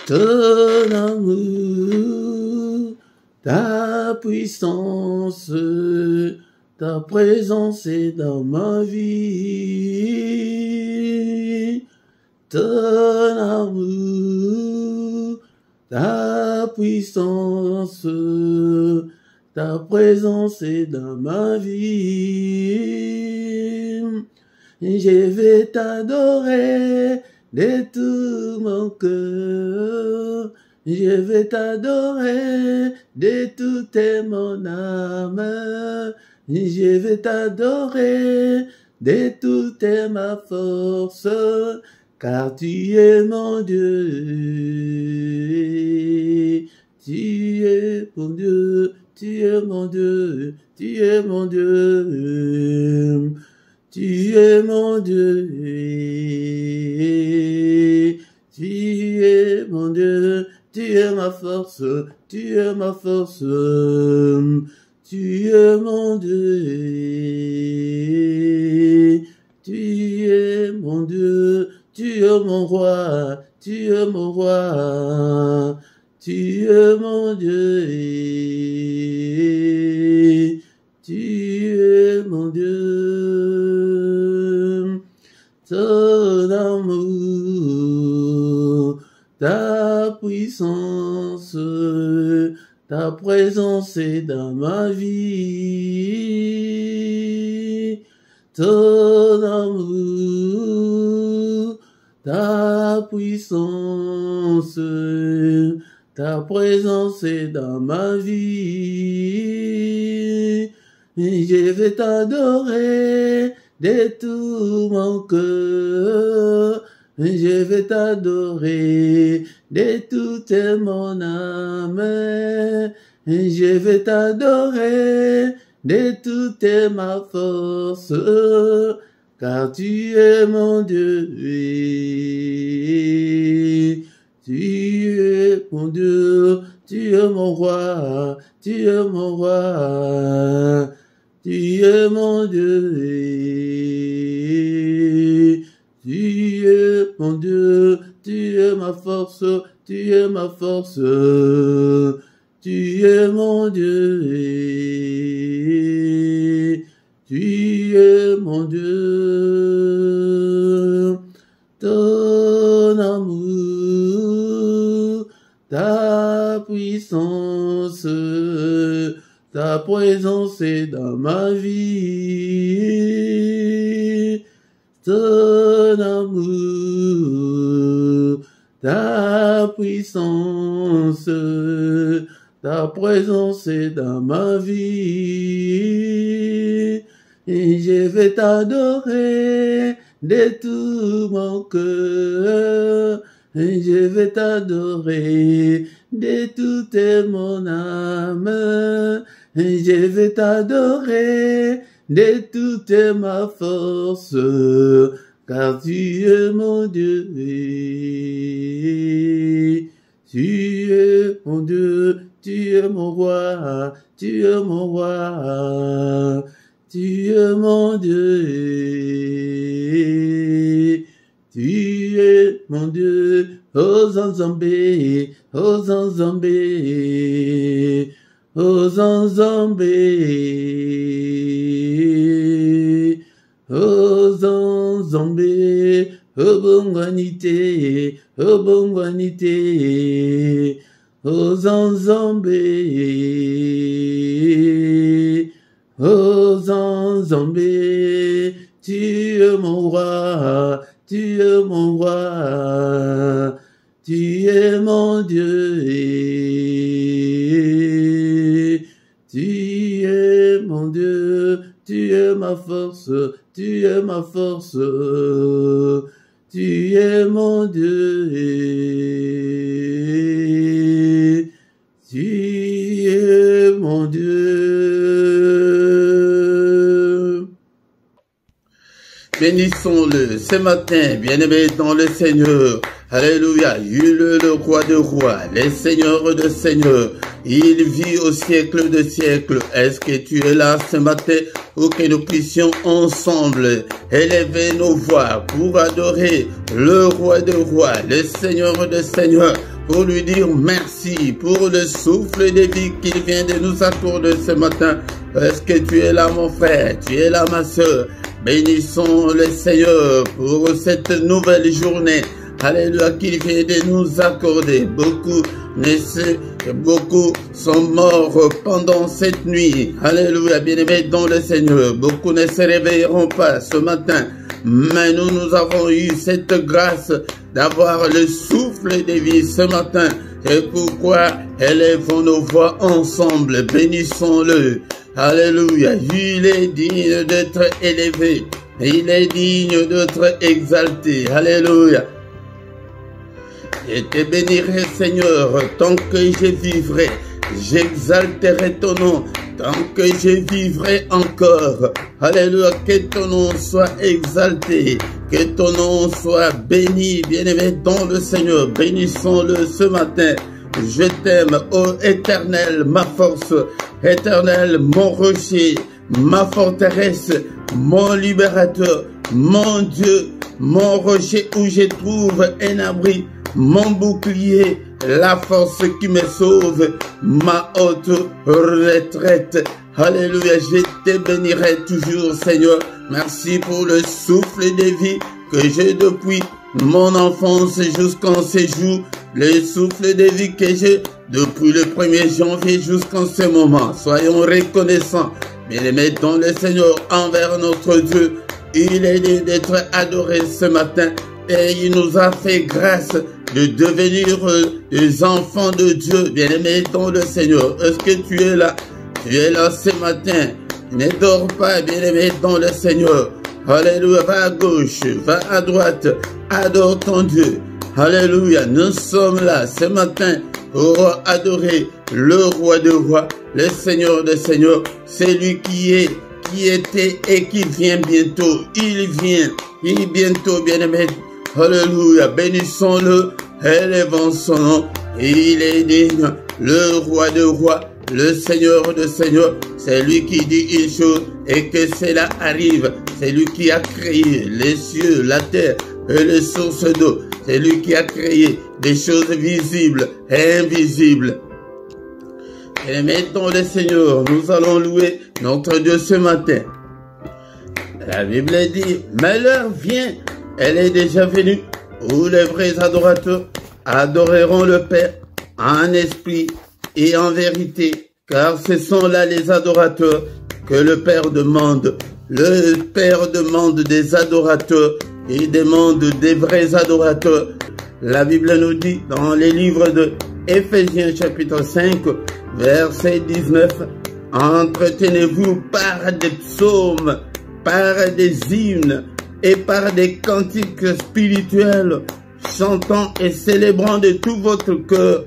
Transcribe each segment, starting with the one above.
ton amour, ta puissance, ta présence est dans ma vie. Ton amour, ta puissance, ta présence est dans ma vie. Je vais t'adorer de tout mon cœur. Je vais t'adorer de toute mon âme. Je vais t'adorer de toute ma force, car tu es mon Dieu. Tu es mon Dieu, tu es mon Dieu, tu es mon Dieu. Tu es mon Dieu. Tu es mon Dieu, tu es ma force, tu es ma force. Tu es mon Dieu, tu es mon Dieu, tu es mon roi, tu es mon roi, tu es mon Dieu, tu es mon Dieu. Ton amour, ta puissance, ta présence est dans ma vie. Ton amour, ta puissance, ta présence est dans ma vie. Je vais t'adorer de tout mon cœur. Je vais t'adorer de toute mon âme. Je vais t'adorer de toute ma force, car tu es mon Dieu. Tu es mon Dieu, tu es mon roi, tu es mon roi, tu es mon Dieu. Tu es mon Dieu, tu es ma force, tu es ma force, tu es mon Dieu, tu es mon Dieu. Ton amour, ta puissance, ta présence est dans ma vie. Ton amour, ta puissance, ta présence est dans ma vie. Et je vais t'adorer de tout mon cœur. Et je vais t'adorer de toute mon âme. Et je vais t'adorer de toute ma force, car tu es mon Dieu. Tu es mon Dieu, tu es mon roi, tu es mon roi, tu es mon Dieu. Tu es mon Dieu, oh Zanzambé, oh Zanzambé, oh Zanzambé, oh Zanzambé, oh Bongwanité, oh Bongwanité, oh Zanzambé, oh Zanzambé, tu es mon roi, tu es mon roi, tu es mon Dieu, tu es mon Dieu, tu es ma force, tu es ma force, tu es mon Dieu, tu es mon Dieu. Bénissons-le ce matin, bien-aimés dans le Seigneur. Alléluia, il est le roi de rois, le Seigneur de seigneurs. Il vit au siècle de siècles. Est-ce que tu es là ce matin pour que nous puissions ensemble élever nos voix pour adorer le roi de rois, le Seigneur de seigneurs, pour lui dire merci pour le souffle de vie qu'il vient de nous accorder ce matin. Parce que tu es là, mon frère, tu es là, ma soeur. Bénissons le Seigneur pour cette nouvelle journée. Alléluia, qu'il vient de nous accorder. Beaucoup sont morts pendant cette nuit. Alléluia, bien-aimés dans le Seigneur. Beaucoup ne se réveilleront pas ce matin. Mais nous avons eu cette grâce d'avoir le souffle de vie ce matin. C'est pourquoi élevons nos voix ensemble. Bénissons-le. Alléluia. Il est digne d'être élevé. Il est digne d'être exalté. Alléluia. Je te bénirai, Seigneur, tant que je vivrai. J'exalterai ton nom tant que je vivrai encore. Alléluia, que ton nom soit exalté, que ton nom soit béni, bien-aimé dans le Seigneur. Bénissons-le ce matin. Je t'aime, ô Éternel, ma force, Éternel, mon rocher, ma forteresse, mon libérateur, mon Dieu, mon rocher où je trouve un abri, mon bouclier, la force qui me sauve, ma haute retraite. Alléluia, je te bénirai toujours, Seigneur. Merci pour le souffle de vie que j'ai depuis mon enfance jusqu'en ce jour. Le souffle de vie que j'ai depuis le 1er janvier jusqu'en ce moment. Soyons reconnaissants, bien-aimés dans le Seigneur, envers notre Dieu. Il est digne d'être adoré ce matin et il nous a fait grâce de devenir des enfants de Dieu, bien-aimés dans le Seigneur. Est-ce que tu es là? Tu es là ce matin. Ne dors pas, bien-aimé dans le Seigneur. Alléluia, va à gauche, va à droite, adore ton Dieu. Alléluia, nous sommes là ce matin pour adorer le roi de rois, le Seigneur des seigneurs, celui qui est, qui était et qui vient bientôt. Il vient bientôt, bien-aimé. Alléluia, bénissons-le, élevons son nom. Il est digne, le roi de rois, le Seigneur de seigneurs. C'est lui qui dit une chose et que cela arrive. C'est lui qui a créé les cieux, la terre et les sources d'eau. C'est lui qui a créé des choses visibles et invisibles. Et mettons le Seigneur, nous allons louer notre Dieu ce matin. La Bible dit, mais l'heure vient, elle est déjà venue, où les vrais adorateurs adoreront le Père en esprit et en vérité, car ce sont là les adorateurs que le Père demande. Le Père demande des adorateurs, il demande des vrais adorateurs. La Bible nous dit dans les livres de Éphésiens chapitre 5, verset 19, entretenez-vous par des psaumes, par des hymnes et par des cantiques spirituels, chantant et célébrant de tout votre cœur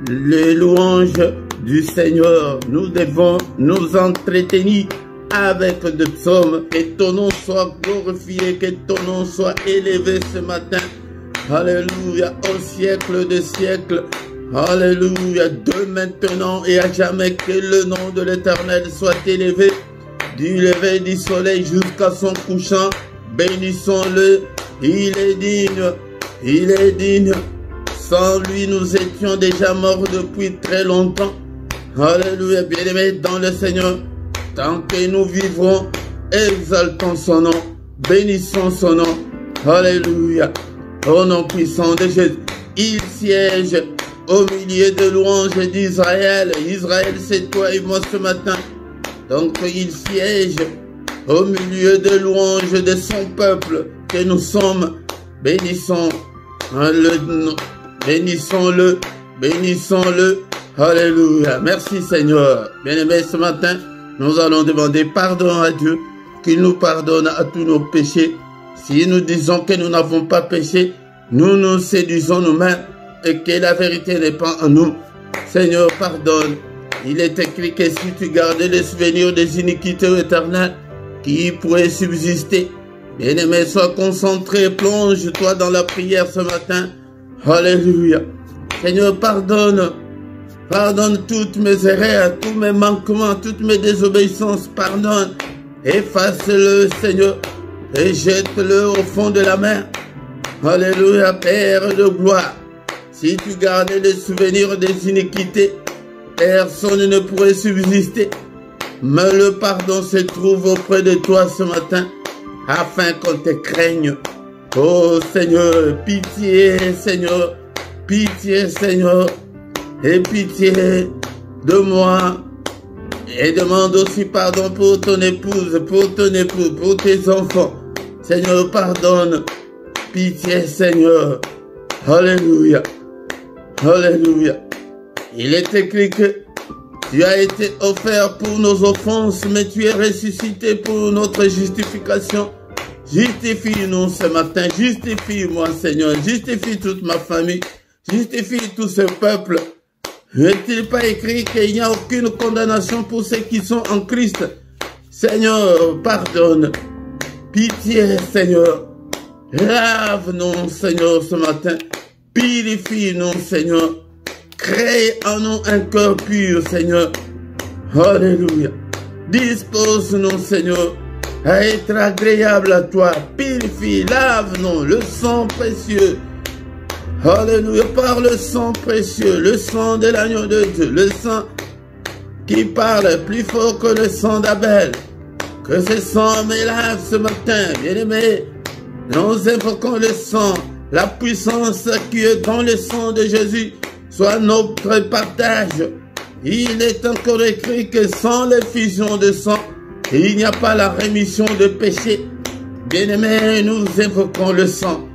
les louanges du Seigneur. Nous devons nous entretenir avec des psaumes, que ton nom soit glorifié, que ton nom soit élevé ce matin. Alléluia, au siècle des siècles. Alléluia, de maintenant et à jamais, que le nom de l'Éternel soit élevé, du lever du soleil jusqu'à son couchant. Bénissons-le, il est digne, il est digne. Sans lui, nous étions déjà morts depuis très longtemps. Alléluia, bien-aimés dans le Seigneur. Tant que nous vivrons, exaltons son nom, bénissons son nom. Alléluia. Au nom puissant de Jésus, il siège au milieu de louanges d'Israël. Israël, c'est toi et moi ce matin. Donc il siège au milieu de louanges de son peuple que nous sommes. Bénissons-le, bénissons-le, bénissons-le. Alléluia. Merci Seigneur. Bien-aimés, ce matin, nous allons demander pardon à Dieu, qu'il nous pardonne à tous nos péchés. Si nous disons que nous n'avons pas péché, nous nous séduisons nous-mêmes et que la vérité n'est pas en nous. Seigneur, pardonne. Il est écrit que si tu gardais les souvenirs des iniquités éternelles qui pourraient subsister, bien-aimé, sois concentré, plonge-toi dans la prière ce matin. Alléluia. Seigneur, pardonne. Pardonne toutes mes erreurs, tous mes manquements, toutes mes désobéissances. Pardonne. Efface-le, Seigneur, et jette-le au fond de la mer. Alléluia, Père de gloire. Si tu gardais le souvenir des iniquités, personne ne pourrait subsister. Mais le pardon se trouve auprès de toi ce matin, afin qu'on te craigne. Oh Seigneur, pitié Seigneur, pitié Seigneur, et pitié de moi. Et demande aussi pardon pour ton épouse, pour ton époux, pour tes enfants. Seigneur, pardonne. Pitié Seigneur. Alléluia. Alléluia. Il est écrit que tu as été offert pour nos offenses, mais tu es ressuscité pour notre justification. Justifie-nous ce matin. Justifie-moi Seigneur. Justifie toute ma famille. Justifie tout ce peuple. N'est-il pas écrit qu'il n'y a aucune condamnation pour ceux qui sont en Christ? Seigneur, pardonne. Pitié, Seigneur. Lave-nous, Seigneur, ce matin. Purifie-nous, Seigneur. Crée en nous un cœur pur, Seigneur. Alléluia. Dispose-nous, Seigneur, à être agréable à toi. Purifie, lave-nous, le sang précieux. Alléluia, par le sang précieux, le sang de l'agneau de Dieu, le sang qui parle plus fort que le sang d'Abel. Que ce sang me lave ce matin, bien-aimé. Nous invoquons le sang, la puissance qui est dans le sang de Jésus, soit notre partage. Il est encore écrit que sans l'effusion de sang, il n'y a pas la rémission de péché. Bien-aimé, nous invoquons le sang.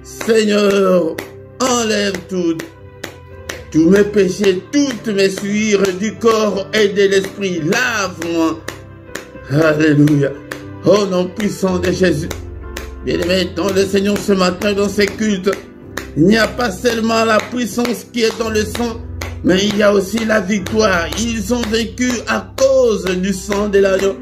Seigneur, enlève tous mes péchés, toutes mes souillures du corps et de l'esprit. Lave-moi. Alléluia. Au nom puissant de Jésus. Bien-aimé, dans le Seigneur ce matin, dans ces cultes, il n'y a pas seulement la puissance qui est dans le sang, mais il y a aussi la victoire. Ils ont vécu à cause du sang de l'agneau.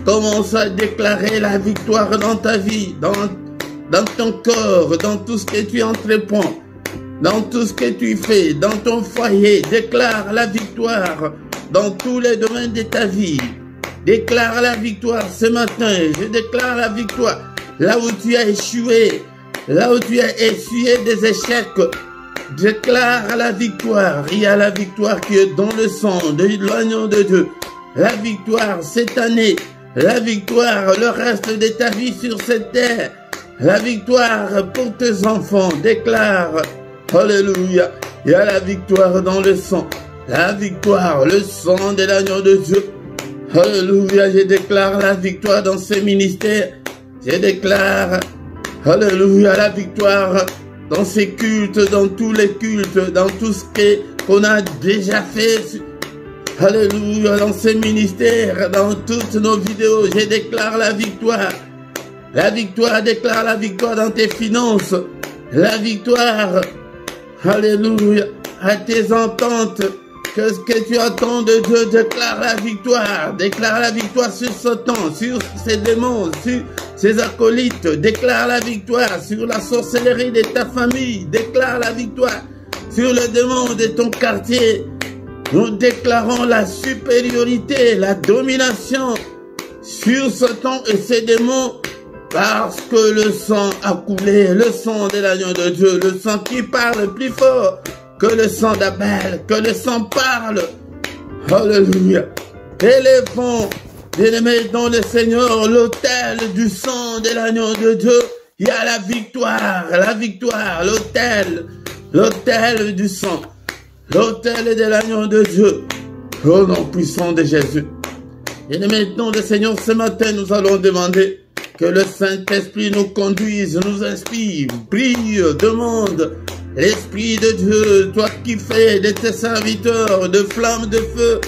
Commence à déclarer la victoire dans ta vie, dans ton corps, dans tout ce que tu entreprends, dans tout ce que tu fais, dans ton foyer. Déclare la victoire dans tous les domaines de ta vie. Déclare la victoire ce matin. Je déclare la victoire là où tu as échoué, là où tu as essuyé des échecs. Déclare la victoire. Il y a la victoire qui est dans le sang de l'agneau de Dieu. La victoire cette année, la victoire le reste de ta vie sur cette terre. La victoire pour tes enfants, déclare, alléluia, il y a la victoire dans le sang, la victoire, le sang de l'agneau de Dieu, alléluia, je déclare la victoire dans ces ministères, je déclare, alléluia, la victoire dans ces cultes, dans tous les cultes, dans tout ce qu'on a déjà fait, alléluia, dans ces ministères, dans toutes nos vidéos, je déclare la victoire. La victoire, déclare la victoire dans tes finances. La victoire, alléluia, à tes ententes. Qu'est-ce que tu attends de Dieu? Déclare la victoire. Déclare la victoire sur Satan, sur ses démons, sur ses acolytes. Déclare la victoire sur la sorcellerie de ta famille. Déclare la victoire sur le démon de ton quartier. Nous déclarons la supériorité, la domination sur Satan et ses démons. Parce que le sang a coulé, le sang de l'agneau de Dieu, le sang qui parle plus fort que le sang d'Abel, que le sang parle. Alléluia. Élevons, bien-aimés, dans le Seigneur, l'autel du sang de l'agneau de Dieu. Il y a la victoire, l'autel du sang, l'autel de l'agneau de Dieu. Au nom puissant de Jésus. Bien-aimés, dans le Seigneur, ce matin, nous allons demander que le Saint-Esprit nous conduise, nous inspire, prie, demande. L'Esprit de Dieu, toi qui fais de tes serviteurs de flammes de feu,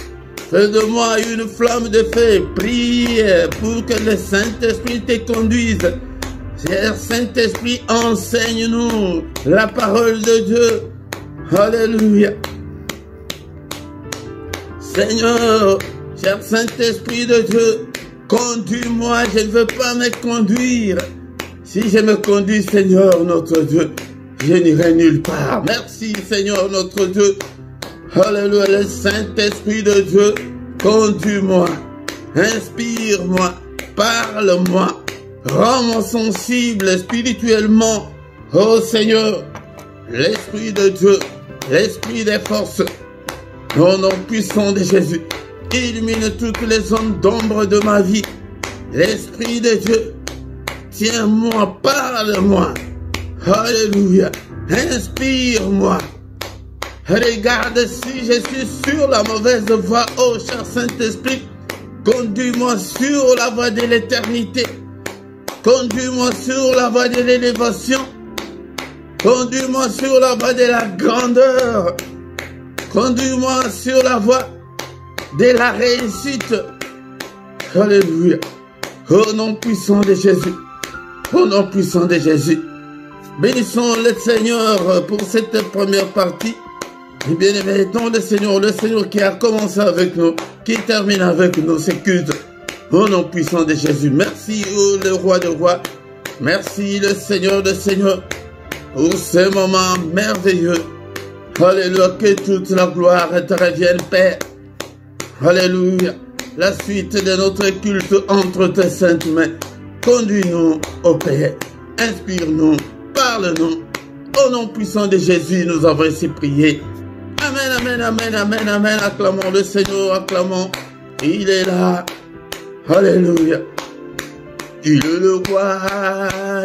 fais de moi une flamme de feu. Prie pour que le Saint-Esprit te conduise. Cher Saint-Esprit, enseigne-nous la parole de Dieu. Alléluia. Seigneur, cher Saint-Esprit de Dieu, conduis-moi, je ne veux pas me conduire. Si je me conduis, Seigneur, notre Dieu, je n'irai nulle part. Merci, Seigneur, notre Dieu. Alléluia, le Saint-Esprit de Dieu, conduis-moi, inspire-moi, parle-moi, rends-moi sensible spirituellement. Oh Seigneur, l'Esprit de Dieu, l'Esprit des forces, au nom puissant de Jésus, illumine toutes les zones d'ombre de ma vie. L'Esprit de Dieu, tiens-moi, parle-moi. Alléluia. Inspire-moi. Regarde si je suis sur la mauvaise voie, ô cher Saint-Esprit. Conduis-moi sur la voie de l'éternité. Conduis-moi sur la voie de l'élévation. Conduis-moi sur la voie de la grandeur. Conduis-moi sur la voie de la réussite. Alléluia. Au nom puissant de Jésus. Au nom puissant de Jésus. Bénissons le Seigneur pour cette première partie. Et bien aimé, dans le Seigneur qui a commencé avec nous, qui termine avec nous, c'est culte. Au nom puissant de Jésus. Merci, le roi de rois. Merci, le Seigneur de Seigneurs, pour ce moment merveilleux. Alléluia, que toute la gloire te revienne, Père. Alléluia. La suite de notre culte entre tes saintes mains. Conduis-nous, ô Père. Inspire-nous, parle-nous. Au nom puissant de Jésus, nous avons ainsi prié. Amen, amen, amen, amen, amen. Acclamons le Seigneur, acclamons. Il est là. Alléluia. Il est le roi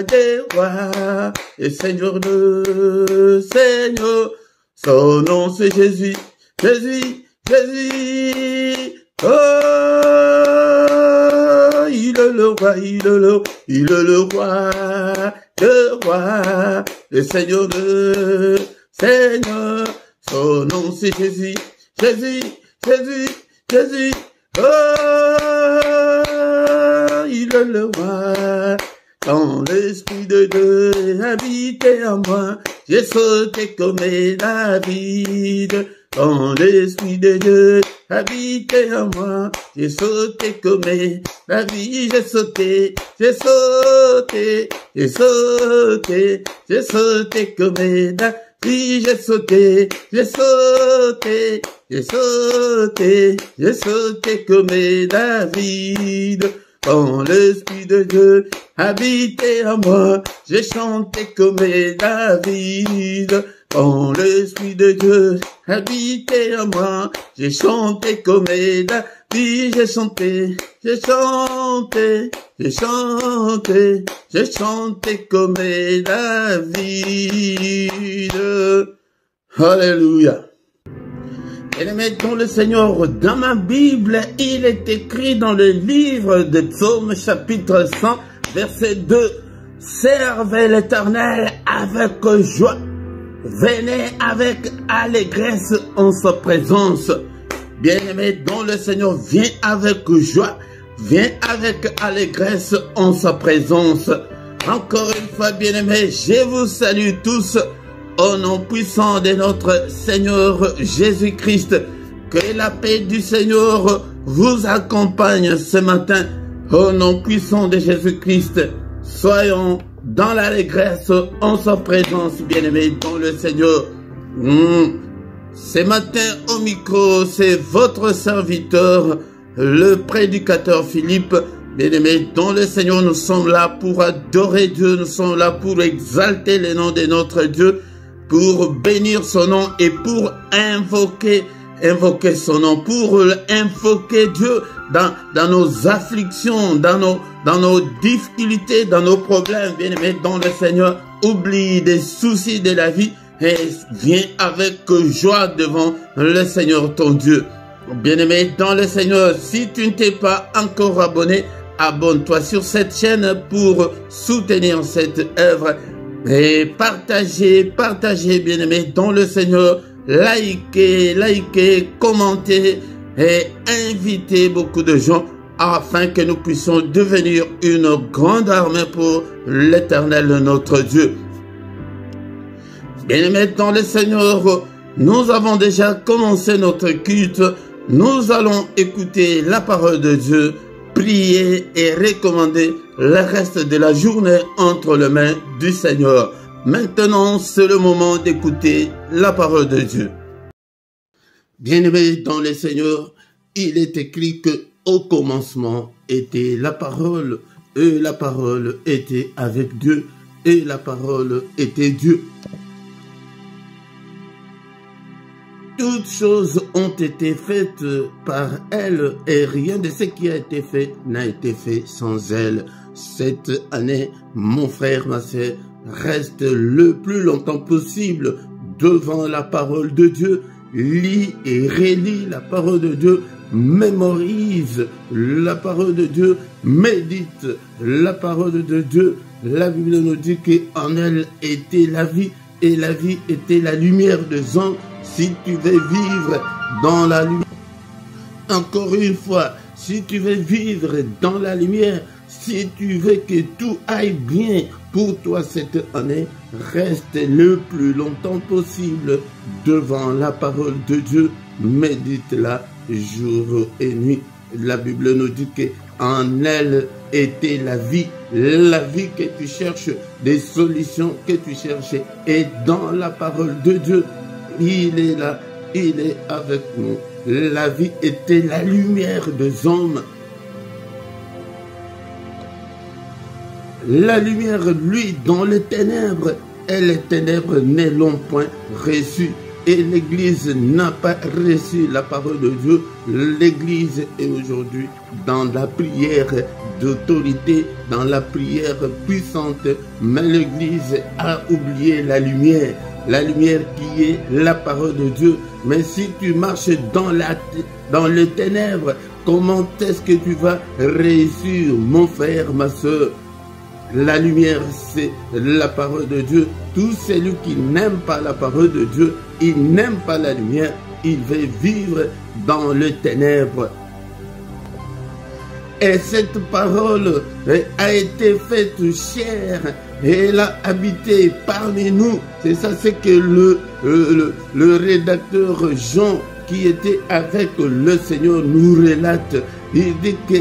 des rois, le Seigneur de Seigneur. Son nom c'est Jésus, Jésus, Jésus. Oh, il est le roi, il est le roi de roi, le Seigneur de Seigneur. Son nom c'est Jésus, Jésus, Jésus, Jésus. Oh, il est le roi. Quand l'Esprit de Dieu habitait en moi, j'ai sauté comme David. Quand l'Esprit de Dieu habitait en moi, j'ai sauté comme David. J'ai sauté, j'ai sauté, j'ai sauté, j'ai sauté comme David. J'ai sauté, j'ai sauté, j'ai sauté, j'ai sauté comme David. Quand l'Esprit de Dieu habitait en moi, j'ai chanté comme David. Quand l'Esprit de Dieu habitait en moi, j'ai chanté comme David. J'ai chanté, j'ai chanté, j'ai chanté, j'ai chanté comme David. Alléluia. Bien-aimés dans le Seigneur, dans ma Bible, il est écrit dans le livre de Psaume chapitre 100, verset 2, « Servez l'Éternel avec joie, venez avec allégresse en sa présence. » Bien-aimé dans le Seigneur, viens avec joie, viens avec allégresse en sa présence. Encore une fois, bien-aimés, je vous salue tous. Au nom puissant de notre Seigneur Jésus-Christ, que la paix du Seigneur vous accompagne ce matin. Au nom puissant de Jésus-Christ, soyons dans l'allégresse en sa présence, bien-aimés dans le Seigneur. Ce matin au micro, c'est votre serviteur, le prédicateur Philippe. Bien-aimés dans le Seigneur, nous sommes là pour adorer Dieu, nous sommes là pour exalter le nom de notre Dieu, pour bénir son nom et pour invoquer son nom, pour invoquer Dieu dans nos afflictions, dans nos difficultés, dans nos problèmes. Bien-aimés dans le Seigneur, oublie des soucis de la vie et viens avec joie devant le Seigneur ton Dieu. Bien-aimé dans le Seigneur, si tu ne t'es pas encore abonné, abonne-toi sur cette chaîne pour soutenir cette œuvre. Et partagez, bien-aimés dans le Seigneur, likez, commentez et invitez beaucoup de gens afin que nous puissions devenir une grande armée pour l'Éternel notre Dieu. Bien-aimés dans le Seigneur, nous avons déjà commencé notre culte. Nous allons écouter la parole de Dieu, prier et recommander le reste de la journée entre les mains du Seigneur. Maintenant, c'est le moment d'écouter la parole de Dieu. Bien-aimés dans le Seigneur, il est écrit que au commencement était la parole, et la parole était avec Dieu, et la parole était Dieu. toutes choses ont été faites par elle et rien de ce qui a été fait n'a été fait sans elle. Cette année, mon frère, ma sœur, reste le plus longtemps possible devant la parole de Dieu. Lis et relis la parole de Dieu. Mémorise la parole de Dieu. Médite la parole de Dieu. La Bible nous dit qu'en elle était la vie et la vie était la lumière des hommes. Si tu veux vivre dans la lumière, encore une fois, si tu veux vivre dans la lumière, si tu veux que tout aille bien pour toi cette année, reste le plus longtemps possible devant la parole de Dieu. Médite-la jour et nuit. La Bible nous dit qu'en elle était la vie que tu cherches, des solutions que tu cherches, et dans la parole de Dieu, il est là, il est avec nous. La vie était la lumière des hommes. La lumière, lui, dans les ténèbres, et les ténèbres ne l'ont point reçu. Et l'Église n'a pas reçu la parole de Dieu. L'Église est aujourd'hui dans la prière d'autorité, dans la prière puissante, mais l'Église a oublié la lumière qui est la parole de Dieu. Mais si tu marches dans les ténèbres, comment est-ce que tu vas réussir, mon frère, ma soeur? La lumière, c'est la parole de Dieu. Tout celui qui n'aime pas la parole de Dieu, il n'aime pas la lumière, il veut vivre dans les ténèbres. Et cette parole a été faite chair et elle a habité parmi nous. C'est ça, c'est que le rédacteur Jean, qui était avec le Seigneur, nous relate. Il dit que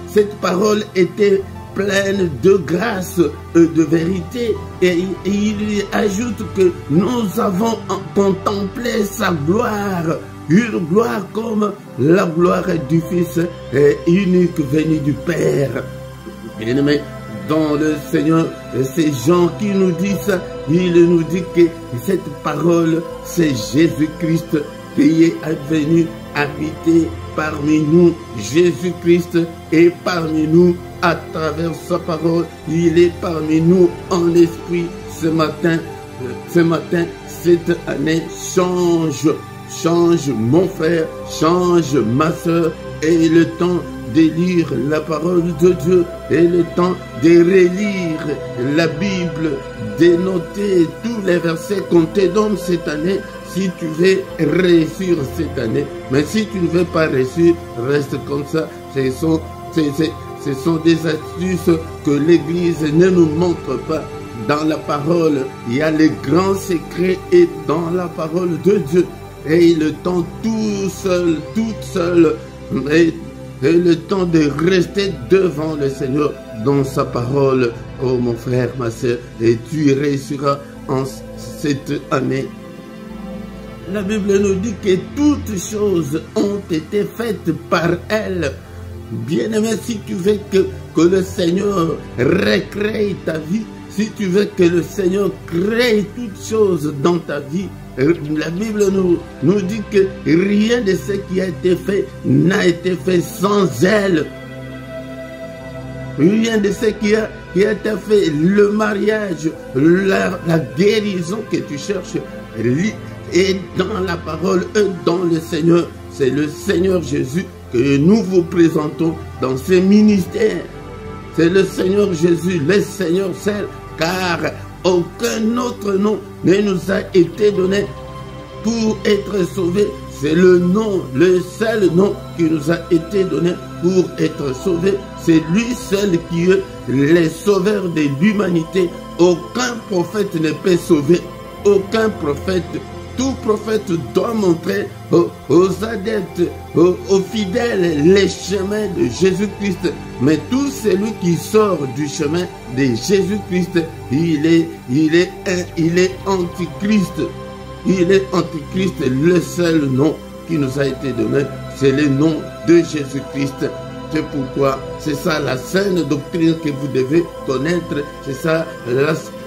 cette parole était pleine de grâce et de vérité, et il ajoute que nous avons contemplé sa gloire, une gloire comme la gloire du Fils unique venu du Père. Bien-aimé dans le Seigneur, c'est Jean qui nous dit ça. Il nous dit que cette parole, c'est Jésus-Christ qui est venu habiter parmi nous. Jésus-Christ est parmi nous à travers sa parole. Il est parmi nous en esprit ce matin. Cette année, change mon frère, change ma soeur, et le temps de lire la parole de Dieu, et le temps de relire la Bible, de noter tous les versets qu'on te donne cette année, si tu veux réussir cette année. Mais si tu ne veux pas réussir, reste comme ça. Ce sont des astuces que l'Église ne nous montre pas. Dans la parole, il y a les grands secrets, et dans la parole de Dieu. Et le temps tout seul, toute seule, et le temps de rester devant le Seigneur dans sa parole. Oh mon frère, ma soeur, et tu réussiras en cette année. La Bible nous dit que toutes choses ont été faites par elle. Bien-aimé, si tu veux que le Seigneur recrée ta vie, si tu veux que le Seigneur crée toutes choses dans ta vie, la Bible nous dit que rien de ce qui a été fait n'a été fait sans elle. Rien de ce qui a été fait, le mariage, la guérison que tu cherches, et dans la parole, et dans le Seigneur. C'est le Seigneur Jésus que nous vous présentons dans ce ministère. C'est le Seigneur Jésus, le Seigneur seul, car aucun autre nom ne nous a été donné pour être sauvés. C'est le nom, le seul nom qui nous a été donné pour être sauvés. C'est lui seul qui est le sauveur de l'humanité. Aucun prophète ne peut sauver. Aucun prophète. Tout prophète doit montrer aux adeptes, aux fidèles, les chemins de Jésus-Christ. Mais tout celui qui sort du chemin de Jésus-Christ, il est antichrist. Il est antichrist. Le seul nom qui nous a été donné, c'est le nom de Jésus-Christ. C'est pourquoi, c'est ça la saine doctrine que vous devez connaître. C'est ça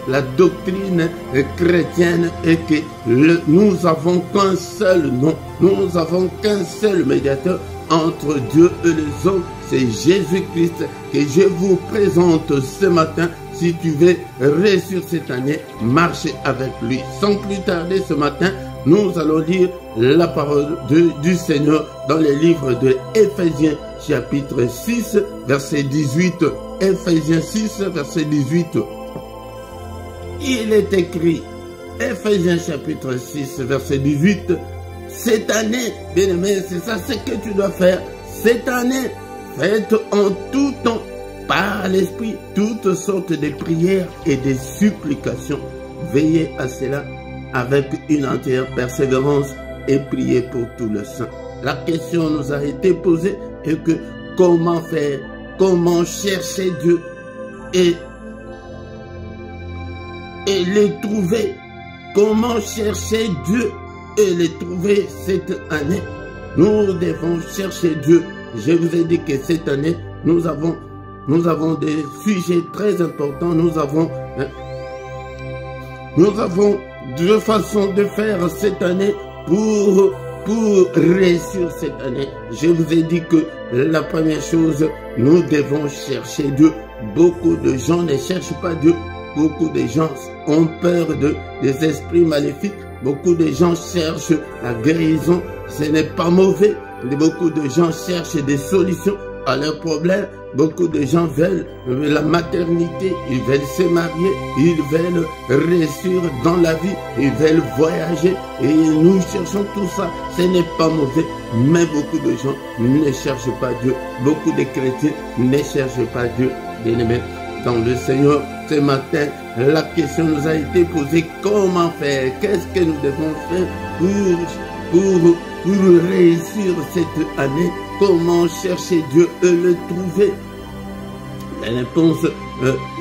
la doctrine chrétienne est que nous avons qu'un seul nom, nous avons qu'un seul médiateur entre Dieu et les hommes, c'est Jésus-Christ que je vous présente ce matin. Si tu veux réussir cette année, marcher avec lui. Sans plus tarder ce matin, nous allons lire la parole du Seigneur dans les livres de Éphésiens chapitre 6, verset 18. Éphésiens 6, verset 18. Il est écrit, Éphésiens chapitre 6, verset 18, cette année, bien-aimé, c'est ça ce que tu dois faire. Cette année, faites en tout temps, par l'Esprit, toutes sortes de prières et de supplications. Veillez à cela avec une entière persévérance et priez pour tout le saint. La question nous a été posée est que comment faire, comment chercher Dieu et les trouver. Comment chercher Dieu et les trouver cette année. Nous devons chercher Dieu. Je vous ai dit que cette année, nous avons des sujets très importants. Nous avons deux façons de faire cette année pour réussir cette année. Je vous ai dit que la première chose, nous devons chercher Dieu. Beaucoup de gens ne cherchent pas Dieu. Beaucoup de gens ont peur des esprits maléfiques. Beaucoup de gens cherchent la guérison. Ce n'est pas mauvais. Beaucoup de gens cherchent des solutions à leurs problèmes. Beaucoup de gens veulent la maternité, ils veulent se marier, ils veulent réussir dans la vie, ils veulent voyager. Et nous cherchons tout ça. Ce n'est pas mauvais. Mais beaucoup de gens ne cherchent pas Dieu. Beaucoup de chrétiens ne cherchent pas Dieu. Bien-aimés dans le Seigneur, ce matin, la question nous a été posée, comment faire? Qu'est-ce que nous devons faire pour réussir cette année? Comment chercher Dieu et le trouver? La réponse,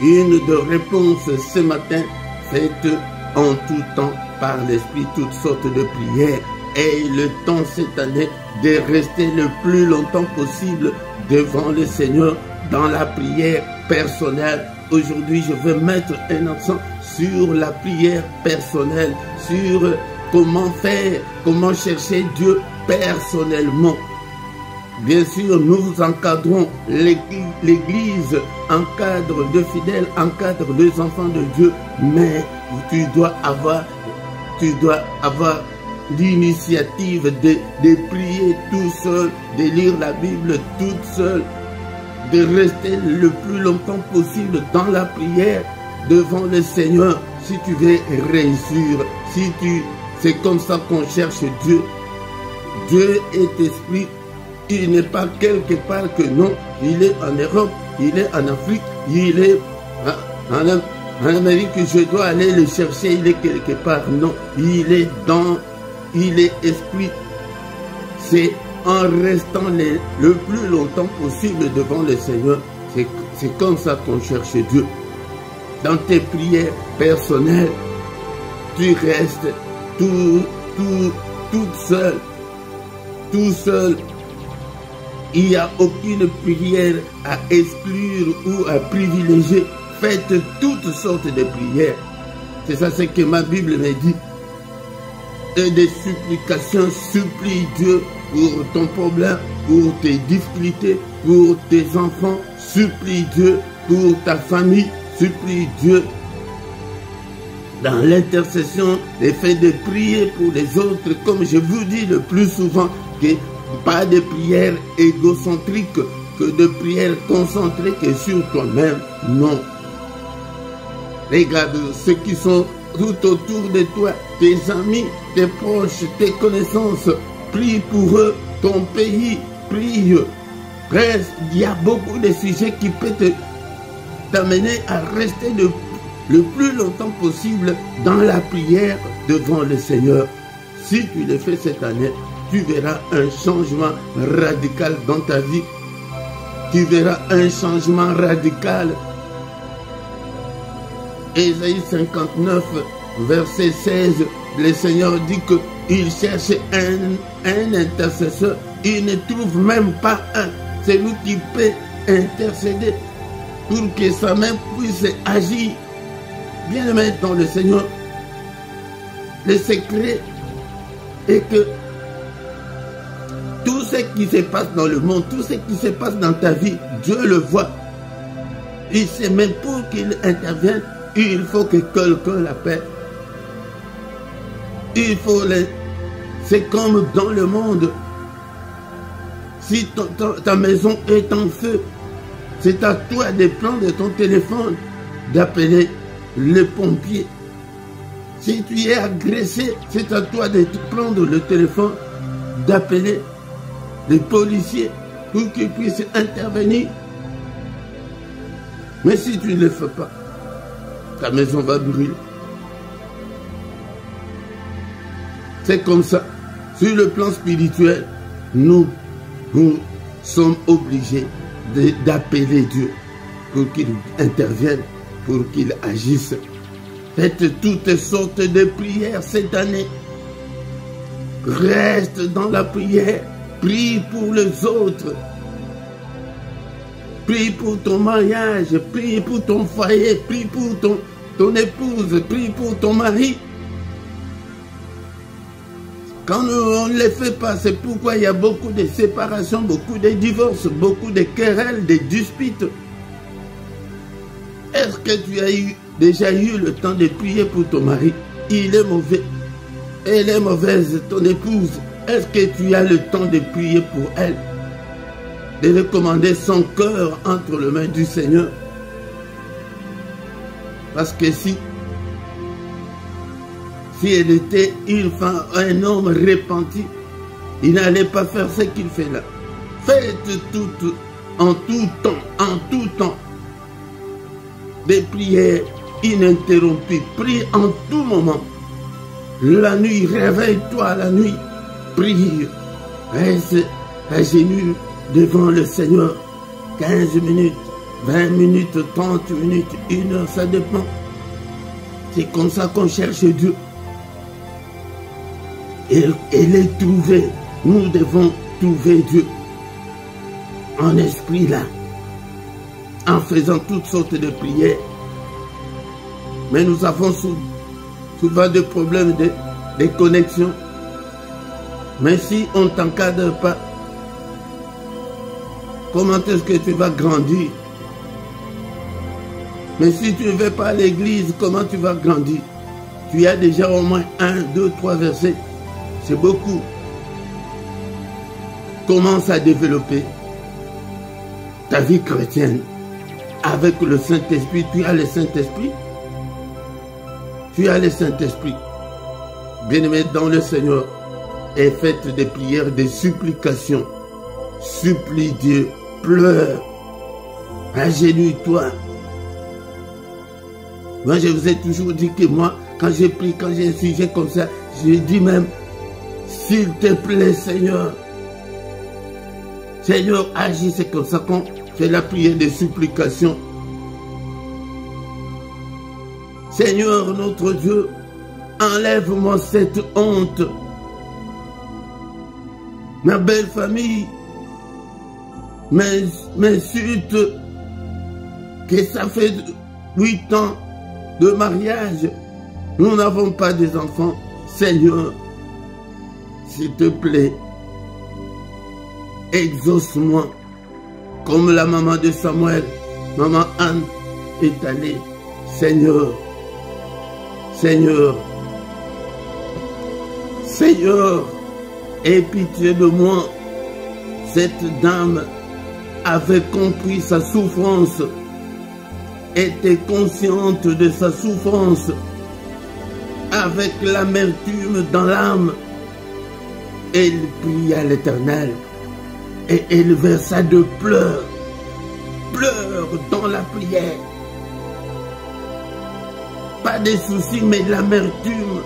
une de réponses ce matin, faites en tout temps par l'Esprit toutes sortes de prières. Et le temps cette année de rester le plus longtemps possible devant le Seigneur dans la prière personnelle. Aujourd'hui, je veux mettre un accent sur la prière personnelle, sur comment faire, comment chercher Dieu personnellement. Bien sûr, nous encadrons l'Église, encadre de fidèles, encadre des enfants de Dieu, mais tu dois avoir l'initiative de prier tout seul, de lire la Bible toute seule, de rester le plus longtemps possible dans la prière devant le Seigneur si tu veux réussir. C'est comme ça qu'on cherche Dieu. Dieu est esprit. Il n'est pas quelque part que non. Il est en Europe, il est en Afrique, il est en Amérique. Je dois aller le chercher. Il est quelque part. Non, il est esprit. C'est en restant le plus longtemps possible devant le Seigneur. C'est comme ça qu'on cherche Dieu. Dans tes prières personnelles, tu restes tout seul. Il n'y a aucune prière à exclure ou à privilégier. Faites toutes sortes de prières. C'est ça ce que ma Bible me dit. Et des supplications, supplie Dieu pour ton problème, pour tes difficultés, pour tes enfants. Supplie Dieu pour ta famille. Supplie Dieu dans l'intercession, le fait de prier pour les autres, comme je vous dis le plus souvent, que pas de prière égocentrique, que de prière concentrée que sur toi-même. Non. Regarde ceux qui sont tout autour de toi, tes amis, tes proches, tes connaissances. Prie pour eux, ton pays, prie. Reste, il y a beaucoup de sujets qui peuvent t'amener à rester le plus longtemps possible dans la prière devant le Seigneur. Si tu le fais cette année, tu verras un changement radical dans ta vie. Tu verras un changement radical. Ésaïe 59, verset 16, le Seigneur dit qu'il cherche un intercesseur. Il ne trouve même pas un. C'est lui qui peut intercéder pour que sa main puisse agir. Bien-aimé dans le Seigneur, le secret est que tout ce qui se passe dans le monde, tout ce qui se passe dans ta vie, Dieu le voit. Il sait même pour qu'il intervienne, il faut que quelqu'un l'appelle. Il faut les... C'est comme dans le monde. Si ta maison est en feu, c'est à toi de prendre ton téléphone, d'appeler les pompiers. Si tu es agressé, c'est à toi de prendre le téléphone, d'appeler les policiers pour qu'ils puissent intervenir. Mais si tu ne le fais pas, ta maison va brûler. C'est comme ça. Sur le plan spirituel, nous sommes obligés d'appeler Dieu pour qu'il intervienne, pour qu'il agisse. Faites toutes sortes de prières cette année. Reste dans la prière. Prie pour les autres. Prie pour ton mariage. Prie pour ton foyer. Prie pour ton épouse. Prie pour ton mari. Quand on ne les fait pas, c'est pourquoi il y a beaucoup de séparations, beaucoup de divorces, beaucoup de querelles, de disputes. Est-ce que tu as déjà eu le temps de prier pour ton mari? Il est mauvais. Elle est mauvaise, ton épouse. Est-ce que tu as le temps de prier pour elle? De recommander son cœur entre les mains du Seigneur? Parce que si elle était un homme repenti, il n'allait pas faire ce qu'il fait là. Faites tout, en tout temps, des prières ininterrompues. Prie en tout moment. La nuit, réveille-toi la nuit. Prie. Reste à genoux devant le Seigneur. 15 minutes, 20 minutes, 30 minutes, 1 heure, ça dépend. C'est comme ça qu'on cherche Dieu. Et les trouver. Nous devons trouver Dieu en esprit là, en faisant toutes sortes de prières. Mais nous avons souvent des problèmes de connexion. Mais si on ne t'encadre pas, comment est-ce que tu vas grandir? Mais si tu ne vas pas à l'église, comment tu vas grandir? Tu as déjà au moins 1, 2, 3 versets. C'est beaucoup. Commence à développer ta vie chrétienne avec le Saint-Esprit. Tu as le Saint-Esprit. Tu as le Saint-Esprit. Bien-aimé dans le Seigneur, et faites des prières, des supplications. Supplie Dieu, pleure, agenouille-toi. Moi, je vous ai toujours dit que moi, quand j'ai pris, quand j'ai un sujet comme ça, je dis même, s'il te plaît, Seigneur. Seigneur, agis, c'est comme ça qu'on fait la prière de supplication. Seigneur, notre Dieu, enlève-moi cette honte. Ma belle famille m'insulte que ça fait 8 ans de mariage. Nous n'avons pas des enfants. Seigneur, s'il te plaît, exauce-moi. Comme la maman de Samuel, maman Anne est allée. Seigneur, Seigneur, Seigneur, aie pitié de moi. Cette dame avait compris sa souffrance, était consciente de sa souffrance, avec l'amertume dans l'âme. Elle pria l'Éternel et elle versa de pleurs, dans la prière. Pas de soucis, mais l'amertume,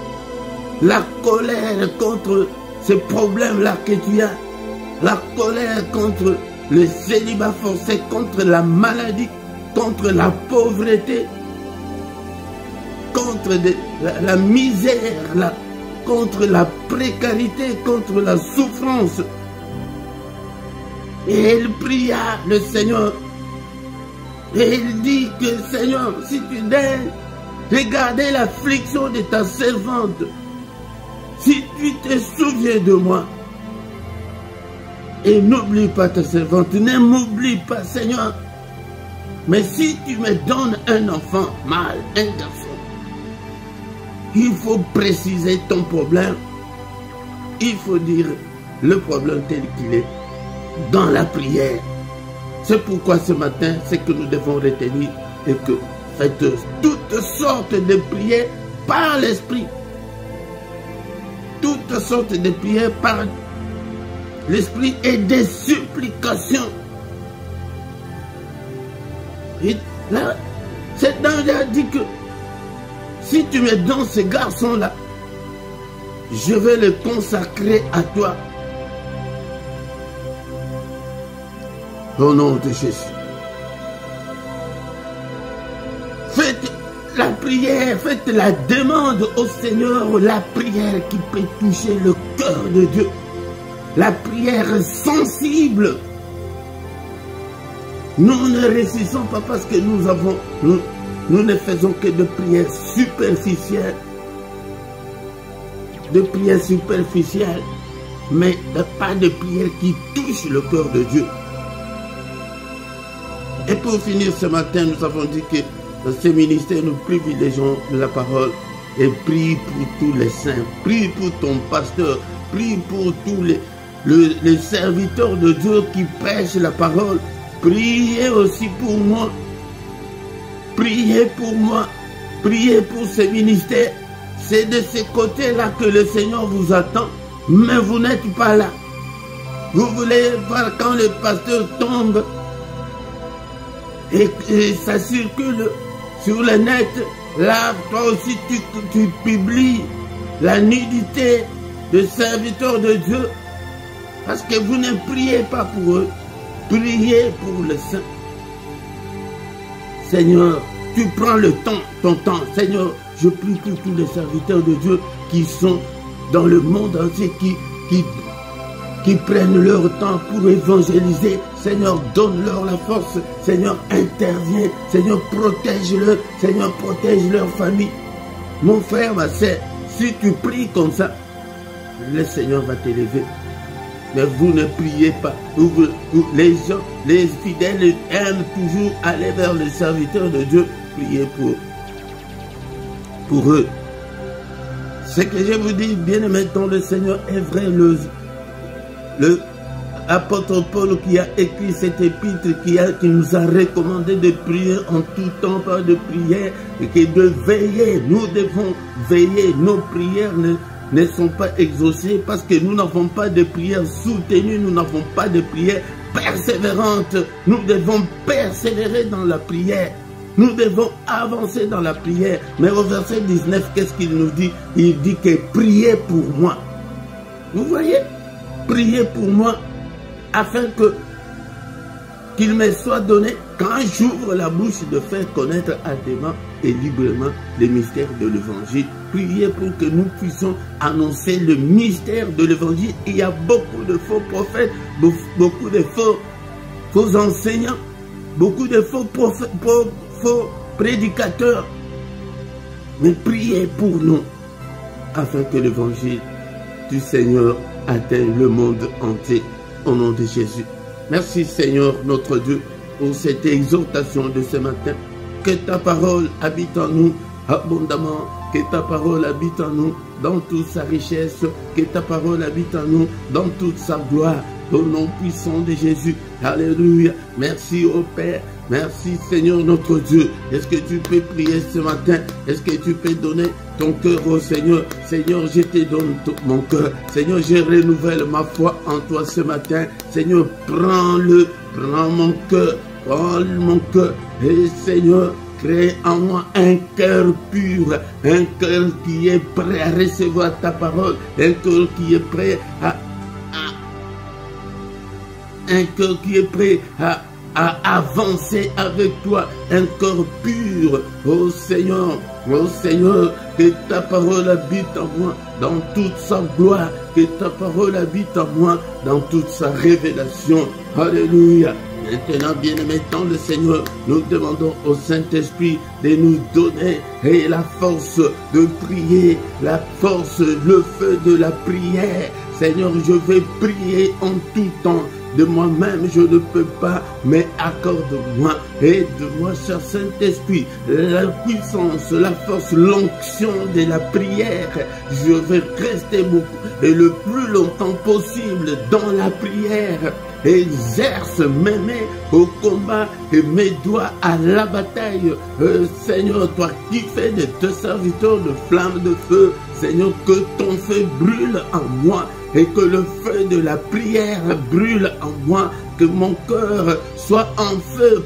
la colère contre ce problème-là que tu as, la colère contre le célibat forcé, contre la maladie, contre la pauvreté, contre la misère, contre la précarité, contre la souffrance. Et elle pria le Seigneur. Et il dit que Seigneur, si tu daignes Regardez l'affliction de ta servante. Si tu te souviens de moi, et n'oublie pas ta servante, ne m'oublie pas, Seigneur. Mais si tu me donnes un enfant mâle, un garçon, il faut préciser ton problème. Il faut dire le problème tel qu'il est dans la prière. C'est pourquoi ce matin, c'est que nous devons retenir et que faites toutes sortes de prières par l'Esprit. Toutes sortes de prières par l'Esprit et des supplications. Et là, cet ange a dit que si tu me donnes ce garçon-là, je vais le consacrer à toi. Au nom de Jésus. Faites la prière, faites la demande au Seigneur, la prière qui peut toucher le cœur de Dieu. La prière sensible. Nous ne réussissons pas parce que nous ne faisons que de prières superficielles. De prières superficielles, mais pas de prières qui touchent le cœur de Dieu. Et pour finir ce matin, nous avons dit que dans ce ministère, nous privilégions la parole et prie pour tous les saints, prie pour ton pasteur, prie pour tous les serviteurs de Dieu qui prêchent la parole. Priez aussi pour moi. Priez pour moi. Priez pour ce ministère. C'est de ce côté-là que le Seigneur vous attend. Mais vous n'êtes pas là. Vous voulez voir quand le pasteur tombe et ça circule sur le net. Là, toi aussi, tu publies la nudité de serviteurs de Dieu. Parce que vous ne priez pas pour eux. Priez pour le saint. Seigneur, tu prends le temps, ton temps. Seigneur, je prie pour tous les serviteurs de Dieu qui sont dans le monde entier, qui prennent leur temps pour évangéliser. Seigneur, donne-leur la force. Seigneur, interviens. Seigneur, protège-leur. Seigneur, protège leur famille. Mon frère, ma sœur, si tu pries comme ça, le Seigneur va t'élever. Mais vous ne priez pas. Les gens, les fidèles aiment toujours aller vers les serviteurs de Dieu. Priez pour eux. Ce que je vous dis, bien aimé, dans le Seigneur est vrai. L'apôtre Paul qui a écrit cette épître, qui nous a recommandé de prier en tout temps par de prière, et que de veiller. Nous devons veiller. Nos prières ne sont pas exaucées parce que nous n'avons pas de prière soutenue, nous n'avons pas de prière persévérante. Nous devons persévérer dans la prière. Nous devons avancer dans la prière. Mais au verset 19, qu'est-ce qu'il nous dit? Il dit que priez pour moi. Vous voyez? Priez pour moi afin qu'il me soit donné, quand j'ouvre la bouche, de faire connaître hâtivement et librement les mystères de l'évangile. Priez pour que nous puissions annoncer le mystère de l'évangile. Il y a beaucoup de faux prophètes, beaucoup de faux enseignants, beaucoup de faux prédicateurs. Mais priez pour nous afin que l'évangile du Seigneur atteigne le monde entier. Au nom de Jésus. Merci Seigneur notre Dieu pour cette exhortation de ce matin. Que ta parole habite en nous abondamment. Que ta parole habite en nous dans toute sa richesse. Que ta parole habite en nous dans toute sa gloire. Au nom puissant de Jésus. Alléluia. Merci au Père. Merci Seigneur notre Dieu. Est-ce que tu peux prier ce matin? Est-ce que tu peux donner ton cœur au Seigneur? Seigneur, je te donne mon cœur. Seigneur, je renouvelle ma foi en toi ce matin. Seigneur, prends-le, prends mon cœur, prends mon cœur. Et Seigneur, crée en moi un cœur pur, un cœur qui est prêt à recevoir ta parole, un cœur qui est prêt à avancer avec toi, un cœur pur. Oh Seigneur, que ta parole habite en moi dans toute sa gloire, que ta parole habite en moi dans toute sa révélation. Alléluia. Maintenant, bien-aimés dans le Seigneur, nous demandons au Saint-Esprit de nous donner la force de prier, la force, le feu de la prière. Seigneur, je vais prier en tout temps. De moi-même, je ne peux pas, mais accorde-moi, aide-moi, cher Saint-Esprit, la puissance, la force, l'onction de la prière. Je vais rester et le plus longtemps possible dans la prière. Exerce mes mains au combat et mes doigts à la bataille. Seigneur, toi qui fais de tes serviteurs de flammes de feu, Seigneur, que ton feu brûle en moi et que le feu de la prière brûle en moi, que mon cœur soit en feu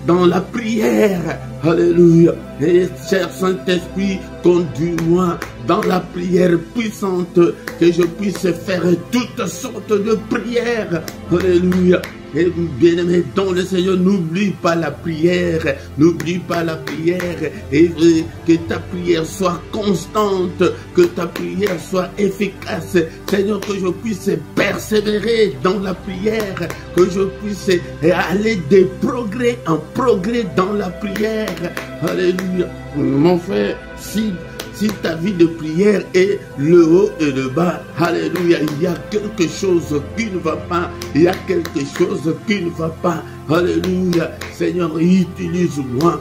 dans la prière. Alléluia. Et cher Saint-Esprit, conduis-moi dans la prière puissante, que je puisse faire toutes sortes de prières. Alléluia. Et bien-aimé dans le Seigneur, n'oublie pas la prière, n'oublie pas la prière, et que ta prière soit constante, que ta prière soit efficace. Seigneur, que je puisse persévérer dans la prière, que je puisse aller de progrès en progrès dans la prière. Alléluia. Mon frère, si ta vie de prière est le haut et le bas, alléluia, il y a quelque chose qui ne va pas, il y a quelque chose qui ne va pas, alléluia. Seigneur, utilise-moi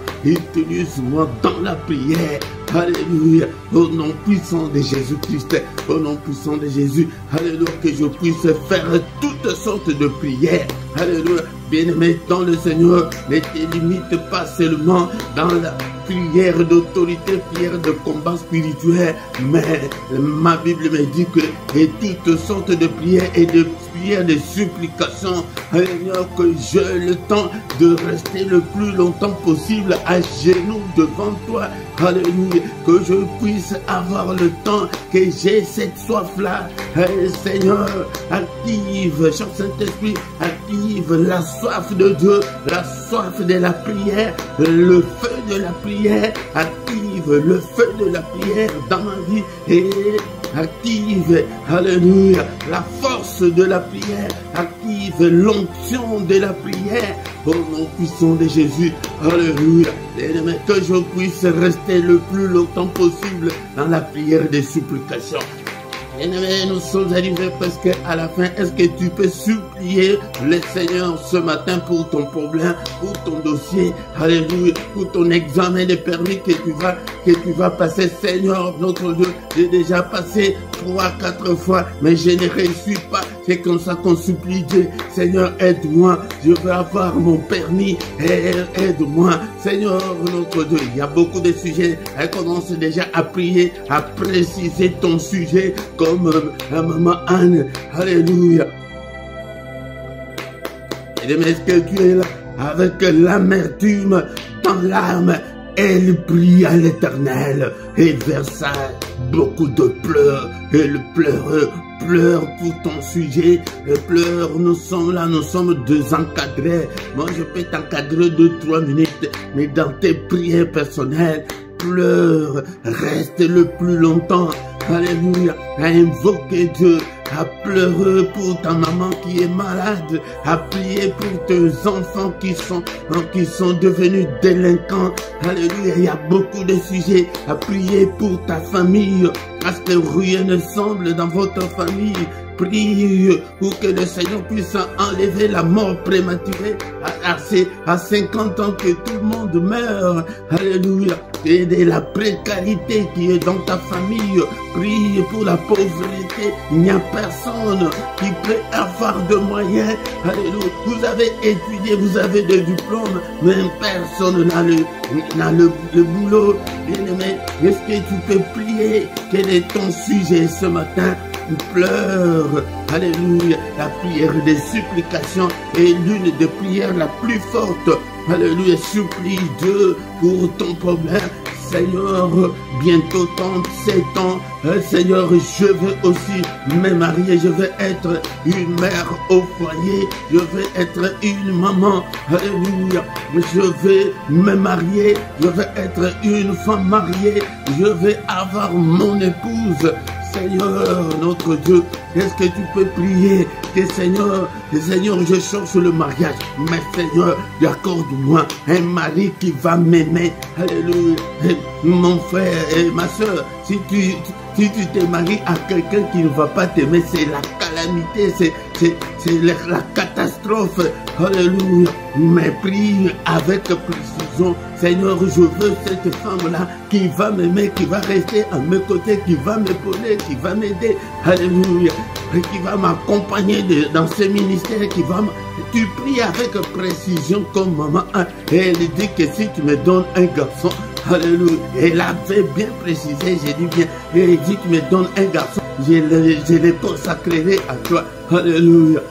dans la prière, alléluia, au nom puissant de Jésus-Christ, au nom puissant de Jésus, alléluia, que je puisse faire toutes sortes de prières, alléluia. Bien-aimé dans le Seigneur, ne te limite pas seulement dans la prière d'autorité, prière de combat spirituel, mais ma Bible me dit que et toutes sortes de prières et de prières de supplications, Seigneur, que j'ai le temps de rester le plus longtemps possible à genoux devant toi, alléluia, que je puisse avoir le temps, que j'ai cette soif-là, Seigneur, active, cher Saint-Esprit, active la soif de Dieu, la soif de la prière, le feu de la prière, active le feu de la prière dans ma vie et active, alléluia, la force de la prière, active l'onction de la prière au nom puissant de Jésus, alléluia. Que je puisse rester le plus longtemps possible dans la prière des supplications. Bien-aimés, nous sommes arrivés presque à la fin. Est-ce que tu peux supplier le Seigneur ce matin pour ton problème, pour ton dossier, alléluia, pour ton examen de permis que tu vas passer. Seigneur, notre Dieu, j'ai déjà passé 3-4 fois, mais je ne réussis pas. C'est comme ça qu'on supplie Dieu. Seigneur, aide-moi, je veux avoir mon permis. Aide-moi, Seigneur, notre Dieu. Il y a beaucoup de sujets. Elle commence déjà à prier, à préciser ton sujet, comme maman Anne. Alléluia. Et est-ce que tu es là avec l'amertume dans l'âme? Elle prie à l'Éternel et versa beaucoup de pleurs. Elle pleure pour ton sujet. Elle pleure, nous sommes là, nous sommes désencadrés. Moi, je peux t'encadrer 2-3 minutes, mais dans tes prières personnelles, pleure, reste le plus longtemps. Alléluia, à invoquer Dieu, à pleurer pour ta maman qui est malade, à prier pour tes enfants qui sont devenus délinquants. Alléluia, il y a beaucoup de sujets, à prier pour ta famille, parce que rien ne semble dans votre famille. Prie pour que le Seigneur puisse enlever la mort prématurée à 50 ans, que tout le monde meurt. Alléluia. Et de la précarité qui est dans ta famille. Prie pour la pauvreté. Il n'y a personne qui peut avoir de moyens. Alléluia. Vous avez étudié, vous avez des diplômes, mais personne n'a le boulot. Bien-aimé, est-ce que tu peux prier? Quel est ton sujet ce matin? Pleure, alléluia. La prière des supplications est l'une des prières la plus forte. Alléluia, supplie Dieu pour ton problème. Seigneur, bientôt 37 ans, Seigneur, je veux aussi me marier, je veux être une mère au foyer, je veux être une maman, alléluia, je veux me marier, je veux être une femme mariée, je veux avoir mon épouse. Seigneur, notre Dieu, est-ce que tu peux prier que Seigneur, je cherche le mariage, mais Seigneur, accorde-moi un mari qui va m'aimer. Alléluia. Mon frère et ma soeur, si tu te maries à quelqu'un qui ne va pas t'aimer, c'est la calamité, c'est la catastrophe. Alléluia. Mais prie avec précision. Seigneur, je veux cette femme-là qui va m'aimer, qui va rester à mes côtés, qui va m'épauler, qui va m'aider. Alléluia. Et qui va m'accompagner dans ce ministère, Tu pries avec précision comme maman. Et elle dit que si tu me donnes un garçon, alléluia. Elle avait bien précisé, j'ai dit bien. Et elle dit, tu me donnes un garçon, je le consacrerai à toi. Alléluia.